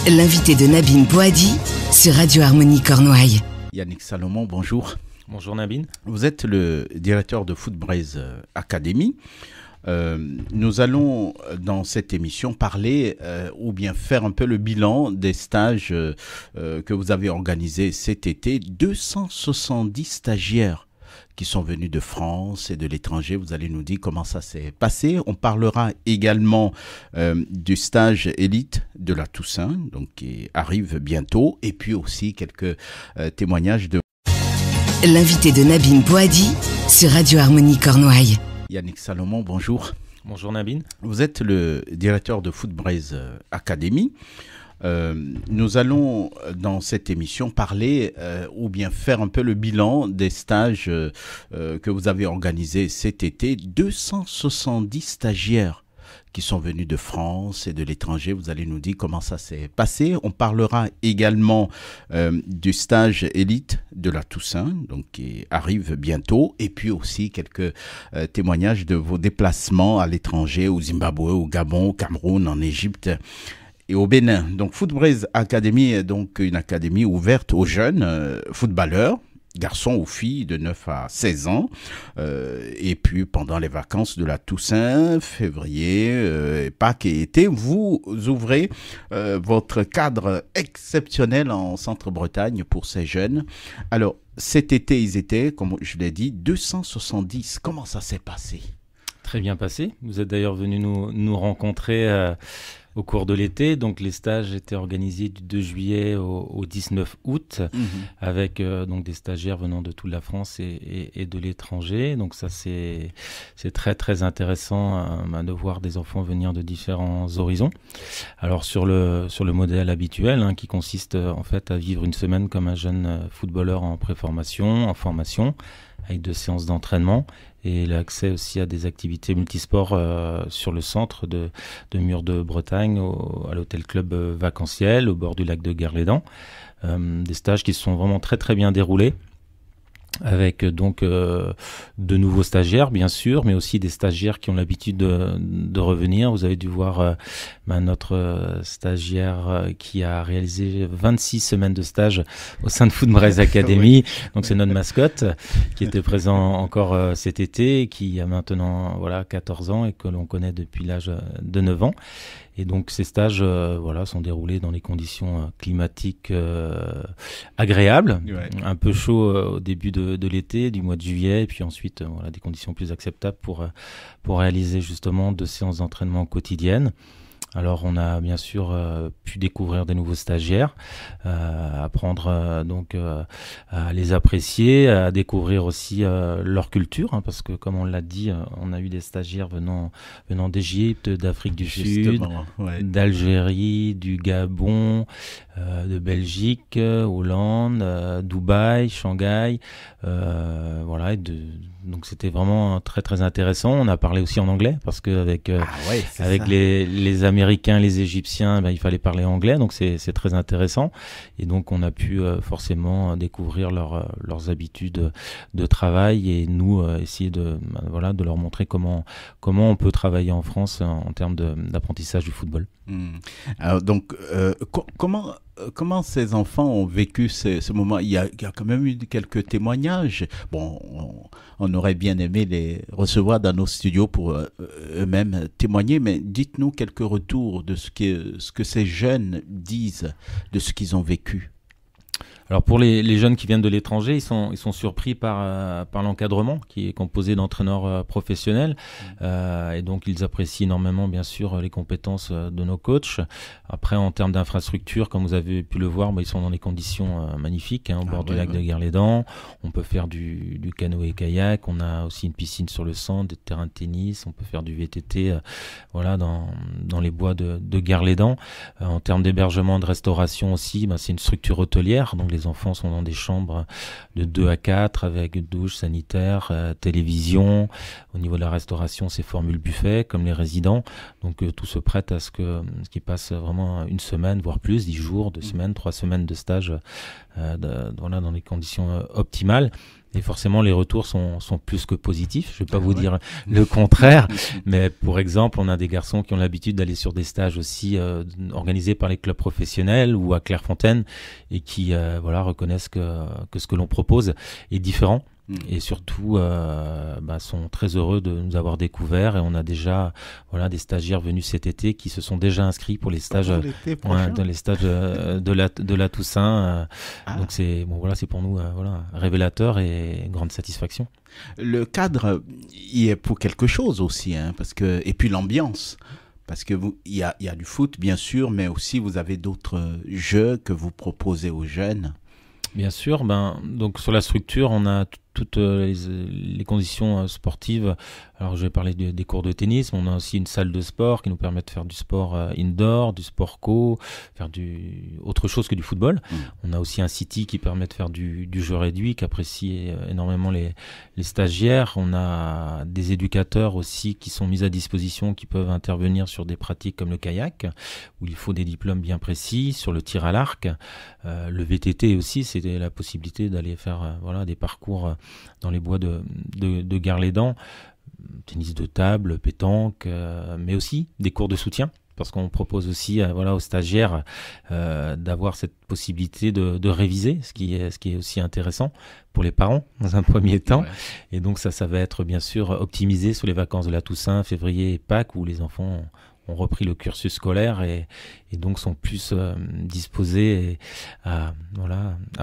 L'invité de Nabine Bouhaddi sur Radio Harmonie Cornouailles. Yannick Salomon, bonjour. Bonjour Nabine. Vous êtes le directeur de Footbraze Academy. Nous allons dans cette émission parler ou bien faire un peu le bilan des stages que vous avez organisés cet été. 270 stagiaires qui sont venus de France et de l'étranger. Vous allez nous dire comment ça s'est passé. On parlera également du stage élite de la Toussaint, donc qui arrive bientôt, et puis aussi quelques témoignages de... L'invité de Nabine Bouhaddi sur Radio Harmonie Cornouailles. Yannick Salomon, bonjour. Bonjour Nabine. Vous êtes le directeur de Footbraze Academy. Nous allons dans cette émission parler ou bien faire un peu le bilan des stages que vous avez organisés cet été. 270 stagiaires qui sont venus de France et de l'étranger. Vous allez nous dire comment ça s'est passé. On parlera également du stage élite de la Toussaint, donc qui arrive bientôt, et puis aussi quelques témoignages de vos déplacements à l'étranger, au Zimbabwe, au Gabon, au Cameroun, en Égypte et au Bénin. Donc Footbraze Academy est donc une académie ouverte aux jeunes footballeurs, garçons ou filles de 9 à 16 ans. Et puis pendant les vacances de la Toussaint, février, Pâques et été, vous ouvrez votre cadre exceptionnel en Centre-Bretagne pour ces jeunes. Alors cet été, ils étaient, comme je l'ai dit, 270. Comment ça s'est passé ? Très bien passé. Vous êtes d'ailleurs venu nous rencontrer au cours de l'été. Donc les stages étaient organisés du 2 juillet au 19 août avec donc des stagiaires venant de toute la France et de l'étranger. Donc ça c'est très très intéressant de voir des enfants venir de différents horizons. Alors sur le modèle habituel qui consiste en fait à vivre une semaine comme un jeune footballeur en préformation, en formation, avec 2 séances d'entraînement et l'accès aussi à des activités multisports sur le centre de Mur de Bretagne, à l'hôtel club vacanciel au bord du lac de Guerlédan. Des stages qui se sont vraiment très très bien déroulés, avec donc de nouveaux stagiaires bien sûr, mais aussi des stagiaires qui ont l'habitude de revenir. Vous avez dû voir notre stagiaire qui a réalisé 26 semaines de stage au sein de Footbraze Academy. Donc c'est notre mascotte qui était présent encore cet été, qui a maintenant 14 ans et que l'on connaît depuis l'âge de 9 ans. Et donc ces stages sont déroulés dans des conditions climatiques agréables, un peu chaud au début de l'été, du mois de juillet, et puis ensuite des conditions plus acceptables pour réaliser justement 2 séances d'entraînement quotidiennes. Alors on a bien sûr pu découvrir des nouveaux stagiaires, apprendre à les apprécier, à découvrir aussi leur culture, parce que comme on l'a dit, on a eu des stagiaires venant d'Égypte, d'Afrique du Sud, d'Algérie, du Gabon, de Belgique, Hollande, Dubaï, Shanghai, donc c'était vraiment très très intéressant. On a parlé aussi en anglais parce que avec les Américains, les Égyptiens, il fallait parler anglais, donc c'est très intéressant. Et donc on a pu forcément découvrir leurs habitudes de travail et nous essayer de leur montrer comment on peut travailler en France en termes d'apprentissage du football. Alors donc comment ces enfants ont vécu ce moment? Il y a quand même eu quelques témoignages. Bon, on aurait bien aimé les recevoir dans nos studios pour eux-mêmes témoigner, mais dites-nous quelques retours de ce que ces jeunes disent de ce qu'ils ont vécu. Alors pour les jeunes qui viennent de l'étranger, ils sont surpris par l'encadrement qui est composé d'entraîneurs professionnels et donc ils apprécient énormément bien sûr les compétences de nos coachs. Après en termes d'infrastructure, comme vous avez pu le voir, ils sont dans des conditions magnifiques au bord du lac de Guerlédan. On peut faire du canoë-kayak, on a aussi une piscine sur le centre, des terrains de tennis, on peut faire du VTT dans les bois de Guerlédan. En termes d'hébergement, de restauration aussi, c'est une structure hôtelière, donc les enfants sont dans des chambres de 2 à 4 avec douche, sanitaire, télévision. Au niveau de la restauration, c'est formule buffet comme les résidents. Donc tout se prête à ce qu'ils passent vraiment une semaine, voire plus, 10 jours, 2 semaines, 3 semaines de stage dans des conditions optimales. Et forcément, les retours sont plus que positifs. Je ne vais pas vous dire le contraire. Mais pour exemple, on a des garçons qui ont l'habitude d'aller sur des stages aussi organisés par les clubs professionnels ou à Clairefontaine et qui reconnaissent que ce que l'on propose est différent. Et surtout sont très heureux de nous avoir découverts, et on a déjà des stagiaires venus cet été qui se sont déjà inscrits pour les stages dans les stages de la Toussaint. Donc c'est pour nous révélateur et grande satisfaction. Le cadre y est pour quelque chose aussi, parce que, et puis l'ambiance. Parce que il y a du foot bien sûr, mais aussi vous avez d'autres jeux que vous proposez aux jeunes. Bien sûr, donc sur la structure, on a toutes les conditions sportives. Alors je vais parler des cours de tennis, mais on a aussi une salle de sport qui nous permet de faire du sport indoor, du sport co, faire autre chose que du football. On a aussi un city qui permet de faire du jeu réduit, qu'apprécient énormément les stagiaires. On a des éducateurs aussi qui sont mis à disposition, qui peuvent intervenir sur des pratiques comme le kayak, où il faut des diplômes bien précis, sur le tir à l'arc. Le VTT aussi, c'est la possibilité d'aller faire des parcours dans les bois de Garlédan, tennis de table, pétanque, mais aussi des cours de soutien, parce qu'on propose aussi aux stagiaires d'avoir cette possibilité de réviser, ce qui est aussi intéressant pour les parents dans un premier temps. Ouais. Et donc ça va être bien sûr optimisé sur les vacances de la Toussaint, février et Pâques, où les enfants ont repris le cursus scolaire et donc sont plus disposés à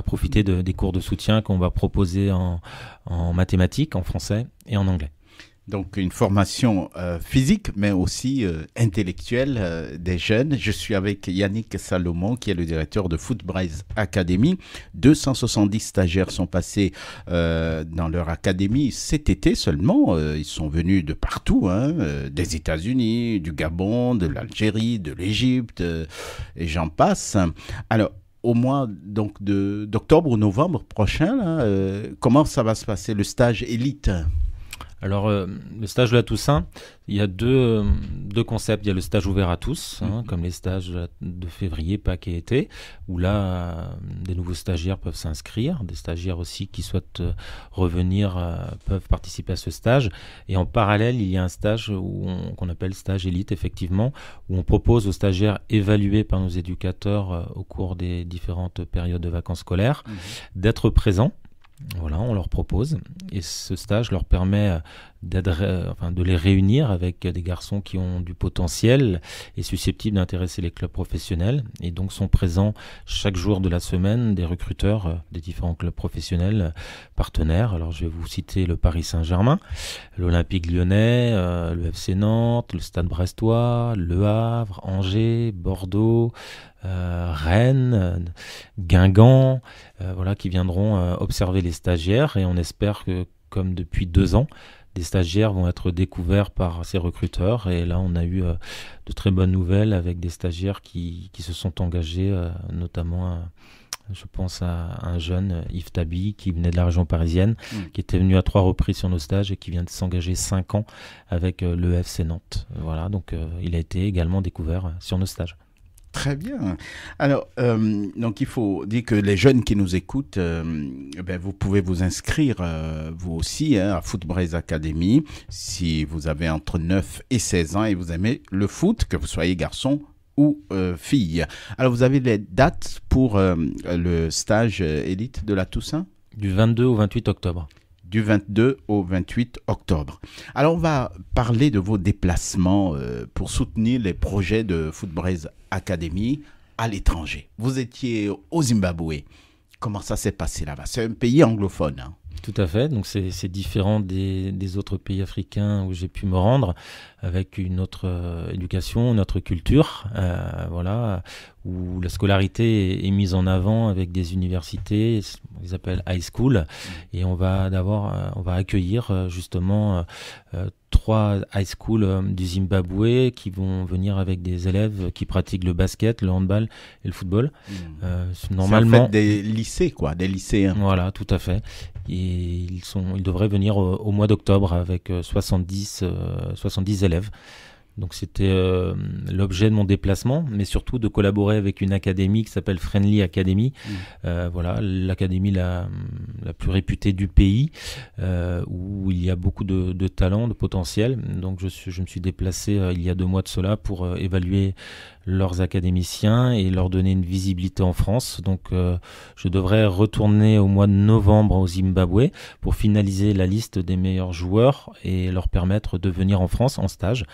profiter des cours de soutien qu'on va proposer en mathématiques, en français et en anglais. Donc une formation physique, mais aussi intellectuelle des jeunes. Je suis avec Yannick Salomon, qui est le directeur de Footbraze Academy. 270 stagiaires sont passés dans leur académie cet été seulement. Ils sont venus de partout, des États-Unis, du Gabon, de l'Algérie, de l'Égypte, et j'en passe. Alors, au mois d'octobre ou novembre prochain, comment ça va se passer, le stage élite ? Alors, le stage de la Toussaint, il y a deux concepts. Il y a le stage ouvert à tous, comme les stages de février, Pâques et été, où là, des nouveaux stagiaires peuvent s'inscrire. Des stagiaires aussi qui souhaitent revenir peuvent participer à ce stage. Et en parallèle, il y a un stage qu'on appelle stage élite, effectivement, où on propose aux stagiaires évalués par nos éducateurs au cours des différentes périodes de vacances scolaires d'être présents. On leur propose, et ce stage leur permet de les réunir avec des garçons qui ont du potentiel et susceptibles d'intéresser les clubs professionnels, et donc sont présents chaque jour de la semaine des recruteurs des différents clubs professionnels partenaires. Alors je vais vous citer le Paris Saint-Germain, l'Olympique Lyonnais, le FC Nantes, le Stade Brestois, Le Havre, Angers, Bordeaux, Rennes, Guingamp, qui viendront observer les stagiaires, et on espère que, comme depuis 2 ans, des stagiaires vont être découverts par ces recruteurs. Et là, on a eu de très bonnes nouvelles avec des stagiaires qui se sont engagés, notamment je pense à un jeune, Yves Tabi, qui venait de la région parisienne, qui était venu à 3 reprises sur nos stages et qui vient de s'engager 5 ans avec le FC Nantes. Donc il a été également découvert sur nos stages. Très bien. Alors, donc il faut dire que les jeunes qui nous écoutent, vous pouvez vous inscrire, vous aussi, à Footbraze Academy, si vous avez entre 9 et 16 ans et vous aimez le foot, que vous soyez garçon ou fille. Alors, vous avez les dates pour le stage élite de la Toussaint ? Du 22 au 28 octobre. Du 22 au 28 octobre. Alors, on va parler de vos déplacements pour soutenir les projets de Footbraze Academy à l'étranger. Vous étiez au Zimbabwe. Comment ça s'est passé là-bas ? C'est un pays anglophone. Tout à fait. Donc, c'est différent des autres pays africains où j'ai pu me rendre, avec une autre éducation, une autre culture, où la scolarité est mise en avant avec des universités, ils appellent high school, et on va accueillir justement 3 high schools du Zimbabwe qui vont venir avec des élèves qui pratiquent le basket, le handball et le football. Normalement, c'est en fait des lycées, des lycéens. Voilà, tout à fait. Et ils devraient venir au mois d'octobre avec 70 élèves. Donc c'était l'objet de mon déplacement, mais surtout de collaborer avec une académie qui s'appelle Friendly Academy. Voilà, l'académie la plus réputée du pays, où il y a beaucoup de talent, de potentiel. Donc je me suis déplacé il y a 2 mois de cela pour évaluer leurs académiciens et leur donner une visibilité en France. Donc je devrais retourner au mois de novembre au Zimbabwe pour finaliser la liste des meilleurs joueurs et leur permettre de venir en France en stage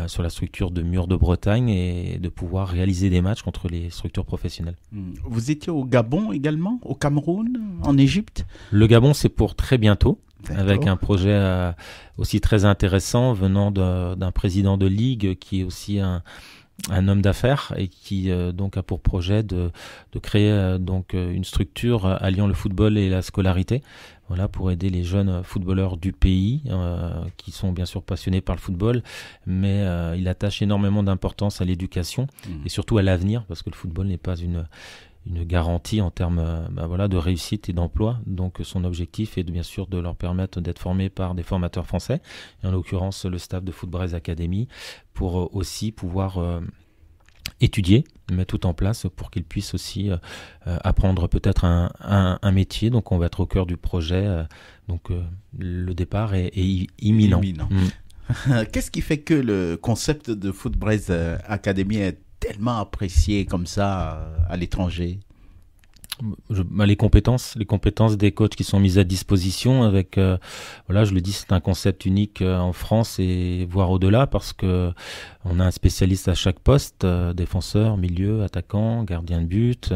sur la structure de Mur de Bretagne et de pouvoir réaliser des matchs contre les structures professionnelles. Vous étiez au Gabon également, au Cameroun, en Égypte? Le Gabon, c'est pour très bientôt. D'accord. Avec un projet aussi très intéressant venant d'un président de ligue qui est aussi un homme d'affaires et qui donc a pour projet de créer donc une structure alliant le football et la scolarité, voilà, pour aider les jeunes footballeurs du pays qui sont bien sûr passionnés par le football, mais il attache énormément d'importance à l'éducation et surtout à l'avenir, parce que le football n'est pas une garantie en termes voilà, de réussite et d'emploi. Donc son objectif est bien sûr de leur permettre d'être formés par des formateurs français, et en l'occurrence le staff de Footbraze Academy, pour aussi pouvoir étudier, mettre tout en place pour qu'ils puissent aussi apprendre peut-être un métier. Donc on va être au cœur du projet. Donc le départ est imminent. Qu'est-ce qui fait que le concept de Footbraze Academy est tellement apprécié comme ça à l'étranger? Les compétences des coachs qui sont mises à disposition avec, voilà, je le dis, c'est un concept unique en France et voire au-delà, parce que on a un spécialiste à chaque poste, défenseur, milieu, attaquant, gardien de but,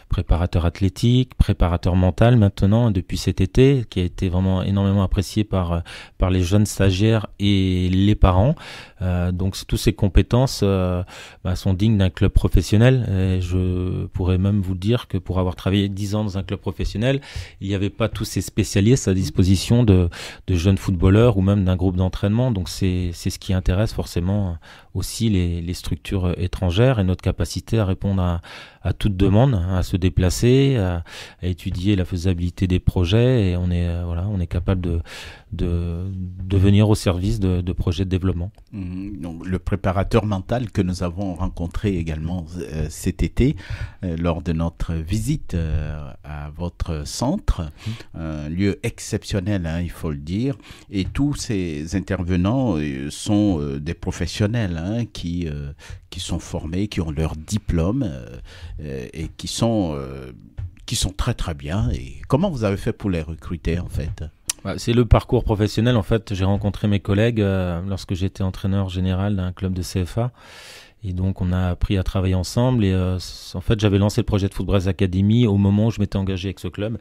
préparateur athlétique, préparateur mental maintenant depuis cet été, qui a été vraiment énormément apprécié par les jeunes stagiaires et les parents. Donc toutes ces compétences sont dignes d'un club professionnel, et je pourrais même vous dire que pour avoir travaillé 10 ans dans un club professionnel, il n'y avait pas tous ces spécialistes à disposition de jeunes footballeurs ou même d'un groupe d'entraînement. Donc c'est ce qui intéresse forcément aussi les structures étrangères, et notre capacité à répondre à toute demande, à se déplacer, à étudier la faisabilité des projets, et on est capable de venir au service de projets de développement. Donc, le préparateur mental que nous avons rencontré également cet été lors de notre visite à votre centre, un lieu exceptionnel, hein, il faut le dire, et tous ces intervenants sont des professionnels, hein, qui sont formés, qui ont leur diplôme et qui sont très très bien. Et comment vous avez fait pour les recruter en fait? C'est le parcours professionnel. En fait, j'ai rencontré mes collègues lorsque j'étais entraîneur général d'un club de CFA. Et donc, on a appris à travailler ensemble. Et en fait, j'avais lancé le projet de Footbraze Academy au moment où je m'étais engagé avec ce club.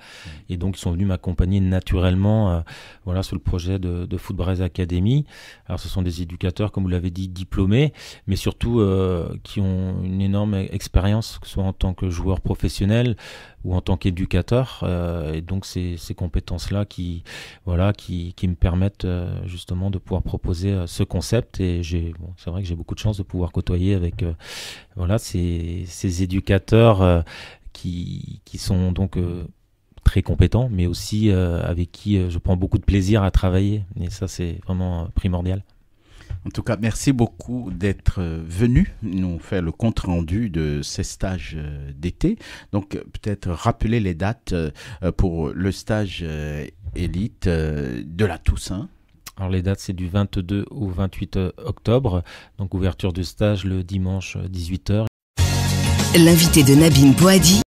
Et donc, ils sont venus m'accompagner naturellement voilà, sur le projet de Footbraze Academy. Alors, ce sont des éducateurs, comme vous l'avez dit, diplômés, mais surtout qui ont une énorme expérience, que ce soit en tant que joueur professionnel ou en tant qu'éducateur. Et donc, ces compétences-là qui me permettent justement de pouvoir proposer ce concept. Et c'est vrai que j'ai beaucoup de chance de pouvoir côtoyer avec voilà, ces éducateurs qui sont donc très compétents, mais aussi avec qui je prends beaucoup de plaisir à travailler. Et ça, c'est vraiment primordial. En tout cas, merci beaucoup d'être venu nous faire le compte-rendu de ces stages d'été. Donc, peut-être rappeler les dates pour le stage élite de la Toussaint. Alors, les dates, c'est du 22 au 28 octobre. Donc, ouverture du stage le dimanche 18h. L'invité de Nabine Boadi